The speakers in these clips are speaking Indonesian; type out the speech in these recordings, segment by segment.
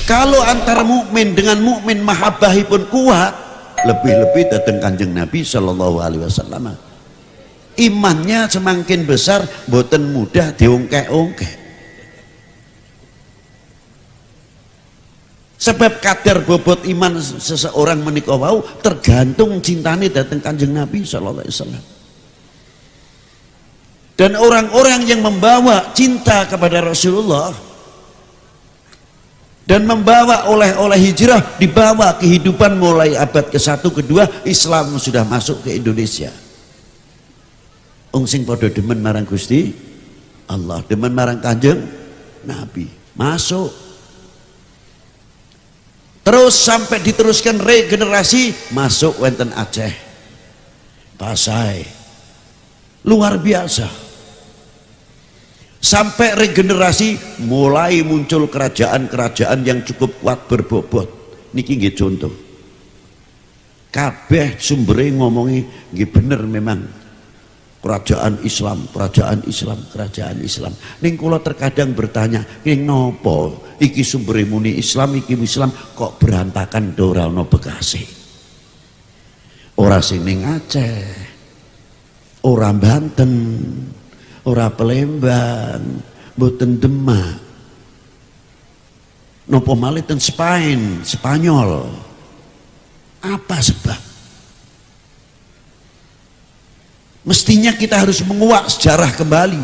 Kalau antara mukmin dengan mukmin mahabbahipun kuat, lebih-lebih datang Kanjeng Nabi sallallahu alaihi wasallam. Imannya semakin besar, boten mudah diongkek-ongkek. Sebab kadar bobot iman seseorang menika wau tergantung cintane datang Kanjeng Nabi sallallahu alaihi wasallam. Dan orang-orang yang membawa cinta kepada Rasulullah dan membawa oleh hijrah, dibawa kehidupan mulai abad ke-1 ke-2 Islam sudah masuk ke Indonesia. Wong sing padha demen marang Gusti Allah, demen marang Kanjeng Nabi, masuk. Terus sampai diteruskan regenerasi, masuk wonten Aceh, Pasai, luar biasa. Sampai regenerasi mulai muncul kerajaan-kerajaan yang cukup kuat berbobot. Niki nggih contoh. Kabeh sumbere ngomongi nggih bener memang. Kerajaan Islam, kerajaan Islam, kerajaan Islam. Ning kula terkadang bertanya, ning napa iki sumbere muni Islam, iki Islam kok berantakan ora ana bekase. Ora sing ning Aceh, ora Banten, ora Palembang, mboten Demak. Napa malih ten Spain, Spanyol. Apa sebab? Mestinya kita harus menguak sejarah kembali.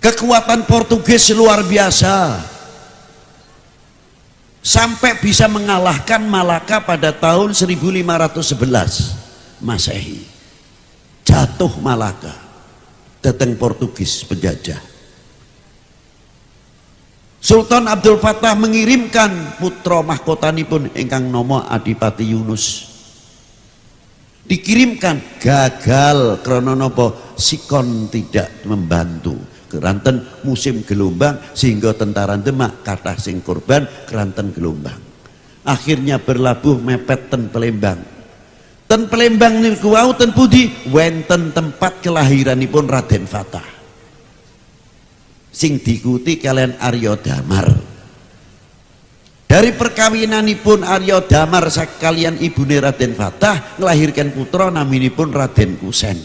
Kekuatan Portugis luar biasa. Sampai bisa mengalahkan Malaka pada tahun 1511 Masehi. Jatuh Malaka, datang Portugis penjajah. Sultan Abdul Fattah mengirimkan putra mahkotanipun ingkang nama Adipati Yunus. Dikirimkan, gagal karena napa sikon tidak membantu. Keranten musim gelombang sehingga tentara Demak kathah sing korban keranten gelombang. Akhirnya berlabuh mepet ten Palembang. Ten Palembang niku wau ten pundi wenten tempat kelahiranipun Raden Fatah. Sing diikuti kalian Arya Damar. Dari perkawinanipun Arya Damar sekalian ibune Raden Fatah ngelahirkan putra naminipun Raden Kusen.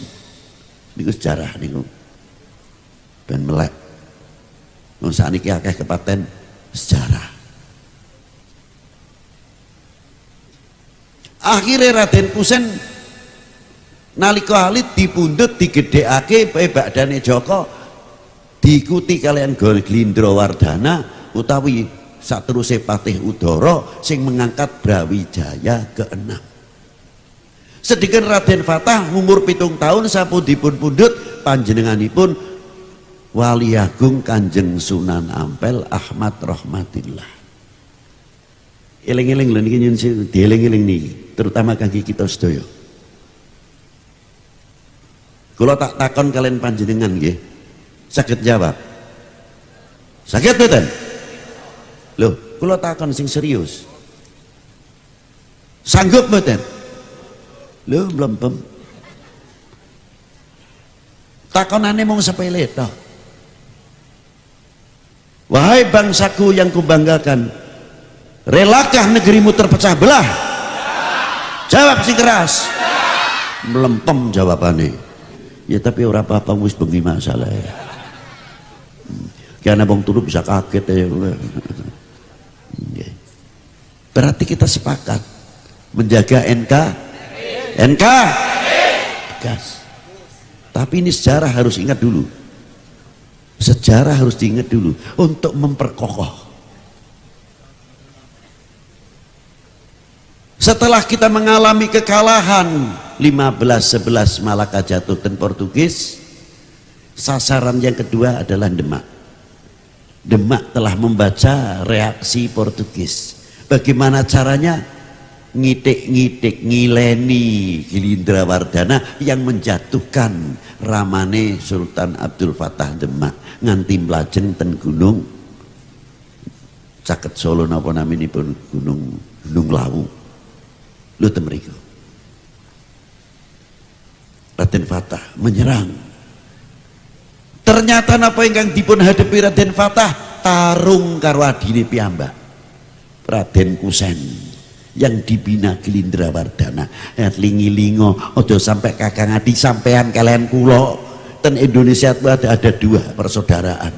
Niku sejarah niku. Ben melek. Wong sakniki akeh kepaten sejarah. Akhirnya Raden Kusen nalika alit dipundhut digedhekake badane Joko diikuti kalian Glindrawardhana utawi saterusé Patih Udara sing mengangkat Brawijaya ke-6. Sedeken Raden Fatah umur 7 tahun sapundipun pundhut panjenenganipun Wali Agung Kanjeng Sunan Ampel Ahmad Rahmatillah. Eling-eling lho niki nyun dieling-eling niki, terutama kangge kita sedaya. Kula tak takon kalian panjenengan nggih. Saged jawab? Saged mboten? Loh, kula takon sing serius. Sanggup mboten? Loh, mlempem. Takonane mung sepele toh. Wahai bangsaku yang kubanggakan, relakah negerimu terpecah belah? Jawab sing keras. Mlempem jawabane. Ya tapi ora apa-apa wis bengi masalah ya. Karena bang turu bisa kaget ya. Berarti kita sepakat menjaga NK tegas. Tapi ini sejarah harus ingat dulu. Sejarah harus diingat dulu untuk memperkokoh. Setelah kita mengalami kekalahan 15-11 Malaka jatuh dan Portugis, sasaran yang kedua adalah Demak. Demak telah membaca reaksi Portugis. Bagaimana caranya? Ngitik-ngitik ngileni Glindrawardhana yang menjatuhkan ramane Sultan Abdul Fattah Demak nganti mlajeng ten gunung caket Solo napa naminipun Gunung Lawu. Lho ten mriku Raden Fatah menyerang. Ternyata napa ingkang dipun hadapi Raden Fatah tarung karo adine piyambak Raden Kusen yang dibina Gelindrawardana. Lingi-lingo ojo sampai kakang adi sampean kalian kulo ten Indonesia itu ada dua persaudaraan,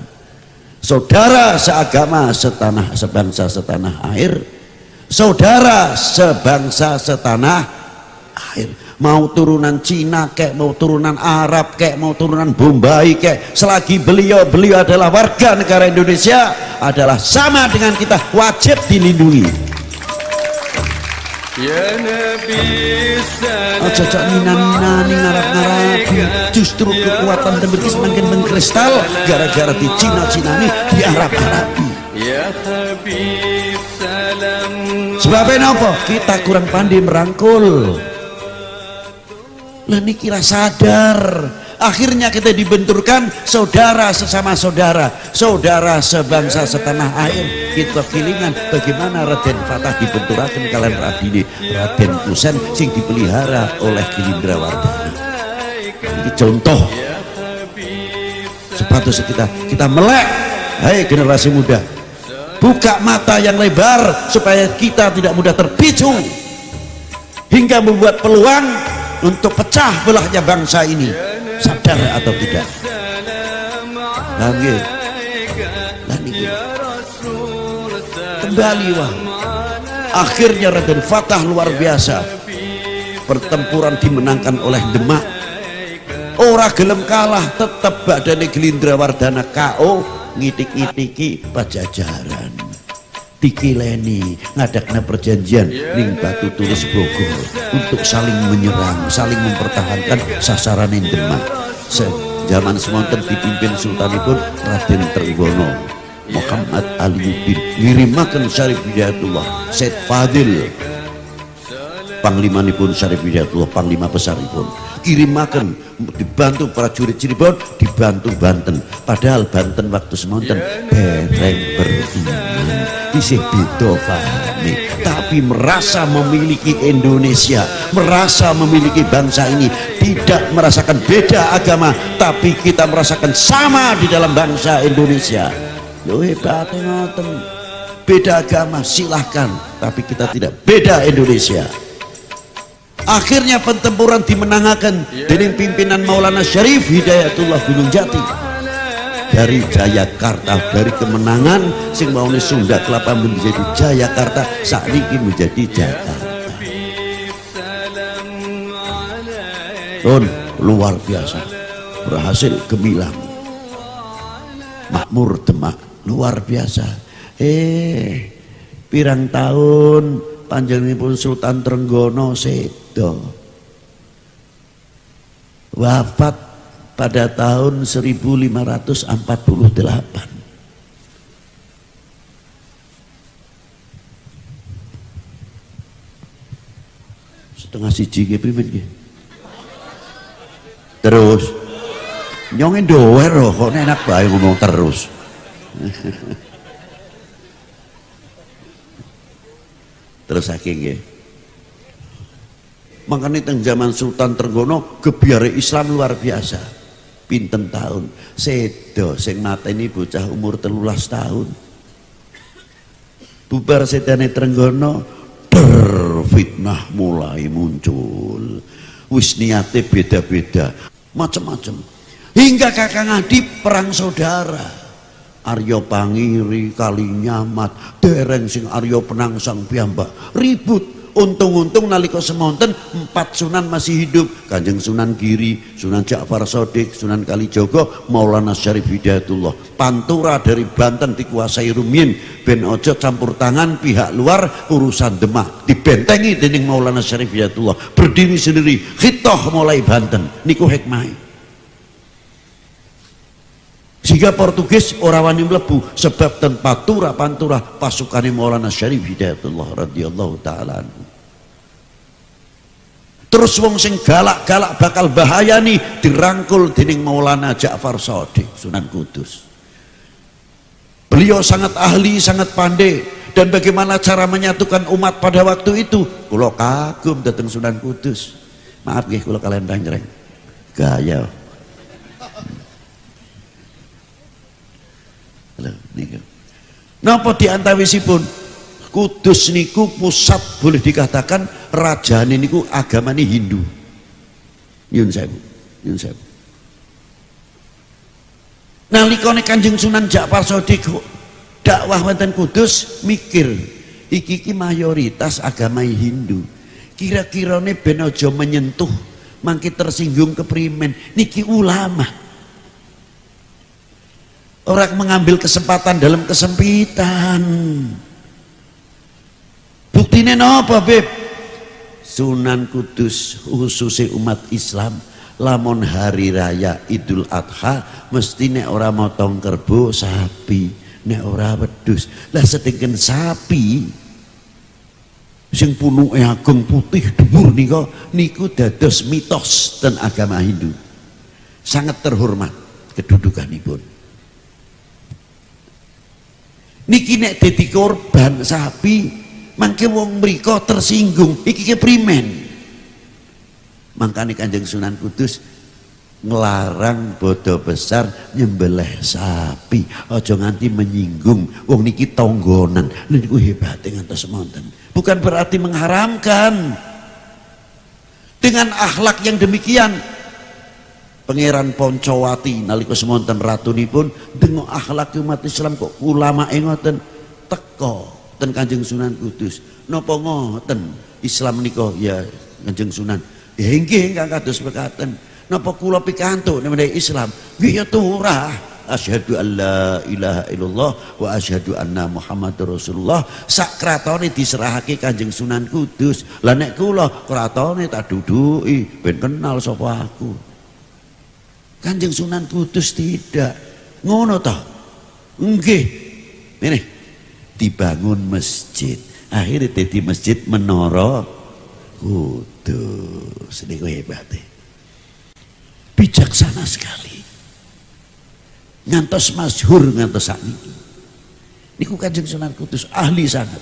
saudara seagama setanah sebangsa setanah air, saudara sebangsa setanah air. Mau turunan Cina kek, mau turunan Arab kek, mau turunan Bombay kek, selagi beliau adalah warga negara Indonesia, adalah sama dengan kita, wajib dilindungi. Ya Nabi salam. Aja cak nina-nina ning ngarap-ngarapi, justru kekuatan dembeki semakin mengkristal gara-gara di Cina-Cina ini di Arab-Arabi. Ya Habib salam. Sebabnya apa? Kita kurang pandai merangkul. Lah niki sadar, akhirnya kita dibenturkan saudara sesama saudara, saudara sebangsa setanah air. Kita kelingan bagaimana Raden Fatah dibenturakan kalian radine Raden Kusen sing dipelihara oleh Gelindrawardana. Ini contoh sepatutnya kita melek. Hai generasi muda, buka mata yang lebar supaya kita tidak mudah terpicu hingga membuat peluang untuk pecah belahnya bangsa ini. Sadar atau tidak? Lagi kembali wah. Akhirnya Raden Fatah luar biasa. Pertempuran dimenangkan oleh Demak. Ora gelem kalah, tetap badane Gelindrawardana KO ngitik-ngitiki Pajajaran. Dikileni ngadakna perjanjian ning Batu Tulis Bogor untuk saling menyerang, saling mempertahankan sasaran yang Demak. Zaman semonten dipimpin Sultanipun Raden Trenggono Muhammad Aliuddin, ngirimaken Syarif Hidayatullah Said Fadil, Panglimanipun Syarif Hidayatullah, Panglima Besaripun, kirimaken dibantu prajurit Cirebon, dibantu Banten. Padahal Banten waktu semonten dereng beriman, isih beda pahami, tapi merasa memiliki Indonesia, merasa memiliki bangsa ini, tidak merasakan beda agama, tapi kita merasakan sama di dalam bangsa Indonesia. Yo hebatnya ngoten, beda agama silahkan, tapi kita tidak beda Indonesia. Akhirnya pertempuran dimenangkan dengan pimpinan Maulana Syarif Hidayatullah Gunung Jati. Dari Jayakarta, dari kemenangan sing maune Sunda Kelapa menjadi Jayakarta, saat ini menjadi Jakarta. Luar biasa, berhasil gemilang, makmur Demak, luar biasa. Pirang tahun panjenenganipun Sultan Trenggono sedo, wafat pada tahun 1548. Setengah siji nggih primen nggih. Terus nyongin doer loh, kok enak bae ngomong terus. Terus saking nggih. Makanya teng zaman Sultan Trenggono gebyare Islam luar biasa. Pinten tahun sedo sing mateni bocah umur 13 tahun. Bubar sedane Trenggono, fitnah mulai muncul. Wis niate beda-beda, macam-macam. Hingga Kakang Adi perang saudara. Arya Pangiri, Kalinyamat, dereng sing Arya Penangsang piyambak ribut. Untung-untung nalika semonten 4 Sunan masih hidup, Kanjeng Sunan Giri, Sunan Ja'far Shadiq, Sunan Kalijogo, Maulana Syarif Hidayatullah. Pantura dari Banten dikuasai rumiyin ben ojo campur tangan pihak luar urusan Demak, dibentengi dening Maulana Syarif Hidayatullah, berdiri sendiri khitoh mulai Banten. Niku hikmah. Sehingga Portugis ora wani mlebu sebab ten Pantura pasukane Maulana Syarif Hidayatullah radhiyallahu taala anhu. Terus wong sing galak-galak bakal bahayani dirangkul dening Maulana Ja'far Shadiq Sunan Kudus. Beliau sangat ahli, sangat pandai, dan bagaimana cara menyatukan umat pada waktu itu. Kula kagum dateng Sunan Kudus. Maaf nggih kula kalian panjreng. Gaya. Napa diantawisipun Kudus niku pusat, boleh dikatakan rajane niku agamane Hindu. Nyun sewu, nyun sewu. Nalikane Kanjeng Sunan Ja'far Shadiq dakwah wonten Kudus, mikir iki mayoritas agama Hindu. Kira-kirane ben aja menyentuh mangke tersinggung keprimen niki ulama. Orang mengambil kesempatan dalam kesempitan. Buktinya napa Beb? Sunan Kudus khususnya umat Islam lamun hari raya Idul Adha mesti nek ora motong kerbo sapi, nek ora wedhus. Lah sedengken sapi sing punuke ageng putih dhuwur niku dados mitos ten agama Hindu. Sangat terhormat kedudukanipun. Niki nek dadi korban sapi mangke wong mriko tersinggung iki keprimen. Mangkane Kanjeng Sunan Kudus ngelarang bodo besar nyembelih sapi, aja nganti menyinggung wong niki tonggonan. Lha niku hebate ngantos semonten. Bukan berarti mengharamkan. Dengan akhlak yang demikian Pangeran Poncowati nalika semonten ratunipun dengan akhlak umat Islam kok ulama ngoten teko ten Kanjeng Sunan Kudus. Napa ngoten Islam nika ya Kanjeng Sunan? Ya nggih ingkang kados mekaten. Napa kula pikantuk nek Islam? Nggih ya turah. Asyhadu an la ilaha illallah wa asyhadu anna Muhammadur Rasulullah. Sak kratone diserahake Kanjeng Sunan Kudus. Lah nek kula kratone tak duduki ben kenal sapa aku. Kanjeng Sunan Kudus tidak ngono toh. Nggih. Ini dibangun masjid. Akhirnya jadi masjid Menara Kudus. Niku hebate. Bijaksana sekali. Ngantos masyhur ngantos sakniki. Niku Kanjeng Sunan Kudus ahli sangat.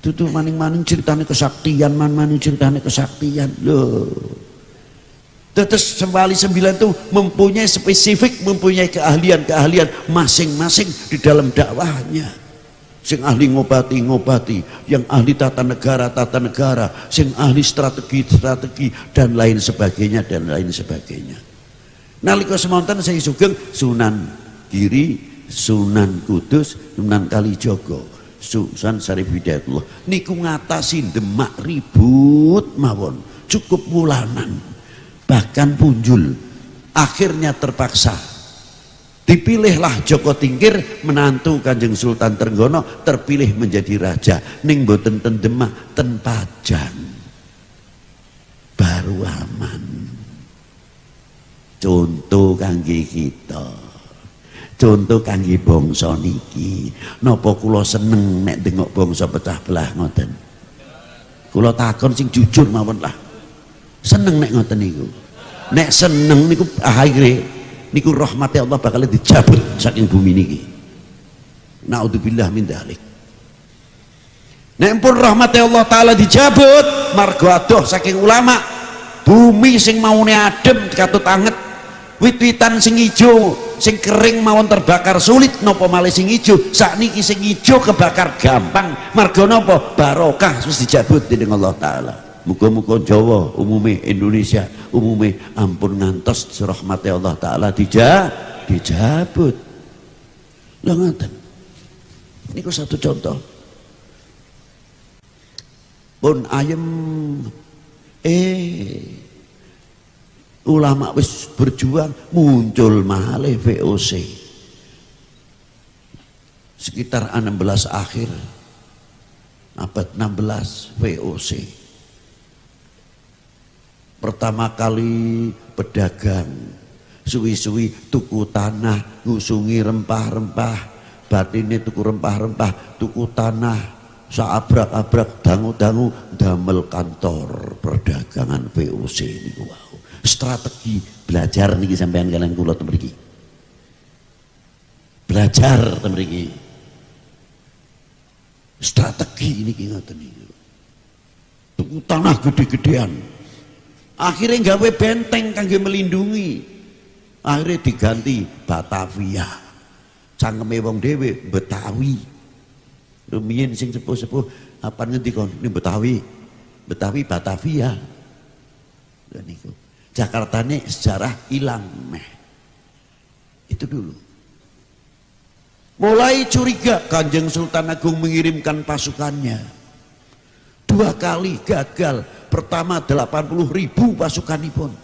Dudu maning-maning ceritane kesaktian, maning ceritane kesaktian. Loh. Terus Wali 9 itu mempunyai spesifik, mempunyai keahlian-keahlian masing-masing di dalam dakwahnya. Sing ahli ngobati, yang ahli tata negara, sing ahli strategi dan lain sebagainya dan lain sebagainya. Nalika semonten saya sugeng Sunan Giri, Sunan Kudus, Sunan Kalijogo, Sunan Syarif Hidayatullah niku ngatasi Demak ribut mawon, cukup wulanan. Bahkan punjul akhirnya terpaksa dipilihlah Joko Tingkir menantu Kanjeng Sultan Trenggono terpilih menjadi raja ning boten ten Demak ten Pajang baru aman. Contoh kangge kita, contoh kangge bangsa niki. Napa kula seneng nek dengok bangsa pecah belah ngoten? Kula takon sing jujur mawon lah. Seneng nek ngoten niku. Nek seneng niku akhire niku rahmati Allah bakal dicabut saking bumi niki. Naudzubillah min dzalik. Nek pun rahmati Allah taala dicabut margo adoh saking ulama, bumi sing maune adem katut anget, wit-witan sing ijo, sing kering mawon terbakar sulit napa malih sing ijo. Sakniki sing ijo kebakar gampang. Margo napa? Barokah wis dicabut dening Allah taala. Muga-muga Jawa umume Indonesia umume ampun ngantos rahmati Allah taala dijabut. Lha ngoten. Niku satu contoh. Pun ayem ulama wis berjuang muncul malih VOC. Sekitar 16 akhir abad 16 VOC. Pertama kali pedagang suwi-suwi tuku tanah, ngusungi rempah-rempah, batine tuku rempah-rempah, tuku tanah, saabrak-abrak dangu-dangu damel kantor perdagangan VOC niku wau. Strategi belajar niki sampean kalian kula ten mriki. Belajar ten mriki. Strategi niki ngoten niku. Tuku tanah gede-gedean. Akhirnya gawe benteng kangge melindungi. Akhirnya diganti Batavia. Cangkeme wong dhewe Betawi. Rumiyin sing sepuh-sepuh apa ngendi kon ning Betawi. Betawi Batavia. Lha niku. Jakarta ini sejarah hilang meh. Itu dulu. Mulai curiga Kanjeng Sultan Agung mengirimkan pasukannya. 2 kali gagal. Pertama 80.000 pasukanipun.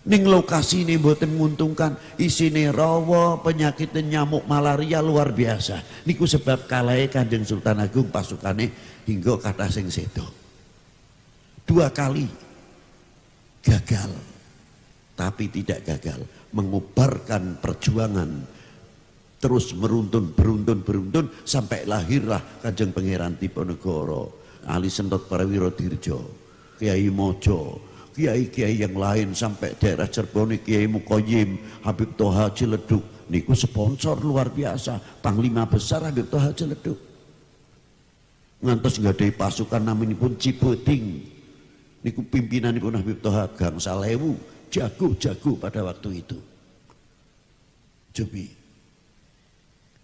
Ning lokasi ini mboten menguntungkan, isine rawa, penyakit nyamuk malaria luar biasa. Niku sebab kalahe Kanjeng Sultan Agung pasukane hingga kathah sing sedo. 2 kali gagal, tapi tidak gagal mengubarkan perjuangan. Terus beruntun sampai lahirlah Kanjeng Pangeran Diponegoro, Ali Sentot Prawiro Dirjo, Kiai Mojo, kiai-kiai yang lain sampai daerah Cirebon, Kiai Mukoyim, Habib Toha Ciledug, niku sponsor luar biasa, Panglima Besar Habib Toha Ciledug. Ngantos nggadahi pasukan naminipun Cibeting, niku pimpinanipun Habib Toha gangsal ewu, jago-jago pada waktu itu. Cobi.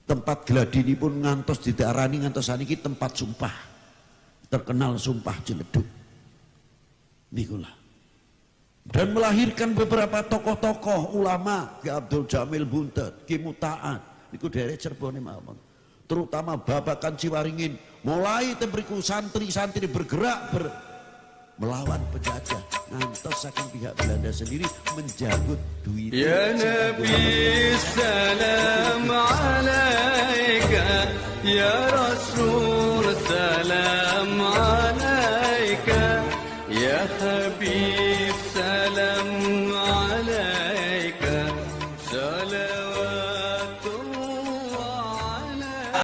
Tempat gladinipun ngantos didarani ngantos saniki tempat sumpah. Terkenal sumpah Ciledug. Nikulah. Dan melahirkan beberapa tokoh-tokoh ulama, Ki Abdul Jamil Buntet, Ki Muta'at, niku daerah Cirebon mawon. Terutama Babakan Ciwaringin, mulai tembriku santri-santri bergerak melawan penjajah, ngantos saking pihak Belanda sendiri menjagut duit. Ya Nabi salam alaika ya